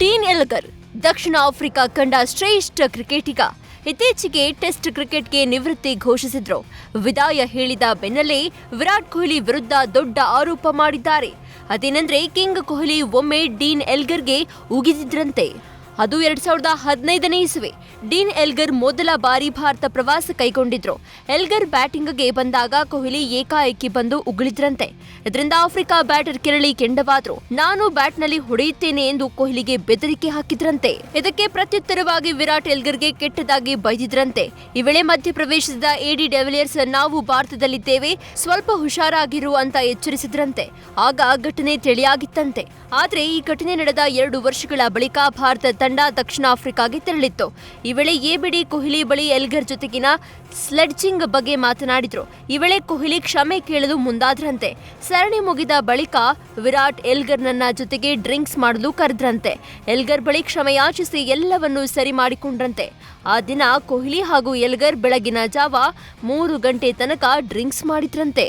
Dean ಎಲ್ಗರ್ ದಕ್ಷಿಣ Africa ಕಂಡ ಶ್ರೇಷ್ಠ ಕ್ರಿಕೆಟಿಗ ಇತ್ತೀಚೆಗೆ ಟೆಸ್ಟ್ ಕ್ರಿಕೆಟ್ಗೆ ನಿವೃತ್ತಿ ಘೋಷಿಸಿದ್ರು. ವಿದಾಯ ಹೇಳಿದ ಬೆನ್ನಲ್ಲೇ ವಿರಾಟ್ ಕೊಹ್ಲಿ ವಿರುದ್ಧ ದೊಡ್ಡ ಆರೋಪ ಮಾಡಿದ್ದಾರೆ. ಅದೇನೆಂದ್ರೆ ಕಿಂಗ್ ಕೊಹ್ಲಿ ಒಮ್ಮೆ ಡೀನ್ ಎಲ್ಗರ್ಗೆ ಉಗಿದಿದ್ರಂತೆ. ಅದು 2015ನೇ ಇಸುವೆ. ಡೀನ್ ಎಲ್ಗರ್ ಮೊದಲ ಬಾರಿ ಭಾರತ ಪ್ರವಾಸ ಕೈಗೊಂಡಿದ್ರು. ಎಲ್ಗರ್ ಬ್ಯಾಟಿಂಗ್ಗೆ ಬಂದಾಗ ಕೊಹ್ಲಿ ಏಕಾಏಕಿ ಬಂದು ಉಗುಳಿದ್ರಂತೆ. ಇದರಿಂದ ಆಫ್ರಿಕಾ ಬ್ಯಾಟರ್ ಕೆರಳಿ ಕೆಂಡವಾದ್ರು. ನಾನು ಬ್ಯಾಟ್ನಲ್ಲಿ ಹೊಡೆಯುತ್ತೇನೆ ಎಂದು ಕೊಹ್ಲಿಗೆ ಬೆದರಿಕೆ ಹಾಕಿದ್ರಂತೆ. ಇದಕ್ಕೆ ಪ್ರತ್ಯುತ್ತರವಾಗಿ ವಿರಾಟ್ ಎಲ್ಗರ್ಗೆ ಕೆಟ್ಟದಾಗಿ ಬೈದಿದ್ರಂತೆ. ಈ ವೇಳೆ ಮಧ್ಯಪ್ರವೇಶಿಸಿದ ಎಡಿ ಡೆವಿಲಿಯರ್ಸ್ ನಾವು ಭಾರತದಲ್ಲಿದ್ದೇವೆ, ಸ್ವಲ್ಪ ಹುಷಾರಾಗಿರು ಅಂತ ಎಚ್ಚರಿಸಿದ್ರಂತೆ. ಆಗ ಘಟನೆ ತಿಳಿಯಾಗಿತ್ತಂತೆ. ಆದ್ರೆ ಈ ಘಟನೆ ನಡೆದ 2 ವರ್ಷಗಳ ಬಳಿಕ ಭಾರತ ತಂಡ ದಕ್ಷಿಣ ಆಫ್ರಿಕಾಗೆ ತೆರಳಿತ್ತು. ಈ ವೇಳೆ ಎಬಿಡಿ ಕೊಹ್ಲಿ ಬಳಿ ಎಲ್ಗರ್ ಜೊತೆಗಿನ ಸ್ಲೆಡ್ಜಿಂಗ್ ಬಗ್ಗೆ ಮಾತನಾಡಿದ್ರು. ಈ ವೇಳೆ ಕೊಹ್ಲಿ ಕ್ಷಮೆ ಕೇಳಲು ಮುಂದಾದ್ರಂತೆ. ಸರಣಿ ಮುಗಿದ ಬಳಿಕ ವಿರಾಟ್ ಎಲ್ಗರ್ನನ್ನ ಜೊತೆಗೆ ಡ್ರಿಂಕ್ಸ್ ಮಾಡಲು ಕರೆದ್ರಂತೆ. ಎಲ್ಗರ್ ಬಳಿ ಕ್ಷಮೆಯಾಚಿಸಿ ಎಲ್ಲವನ್ನೂ ಸರಿ ಮಾಡಿಕೊಂಡ್ರಂತೆ. ಆ ದಿನ ಕೊಹ್ಲಿ ಹಾಗೂ ಎಲ್ಗರ್ ಬೆಳಗಿನ ಜಾವ 3 ಗಂಟೆ ತನಕ ಡ್ರಿಂಕ್ಸ್ ಮಾಡಿದ್ರಂತೆ.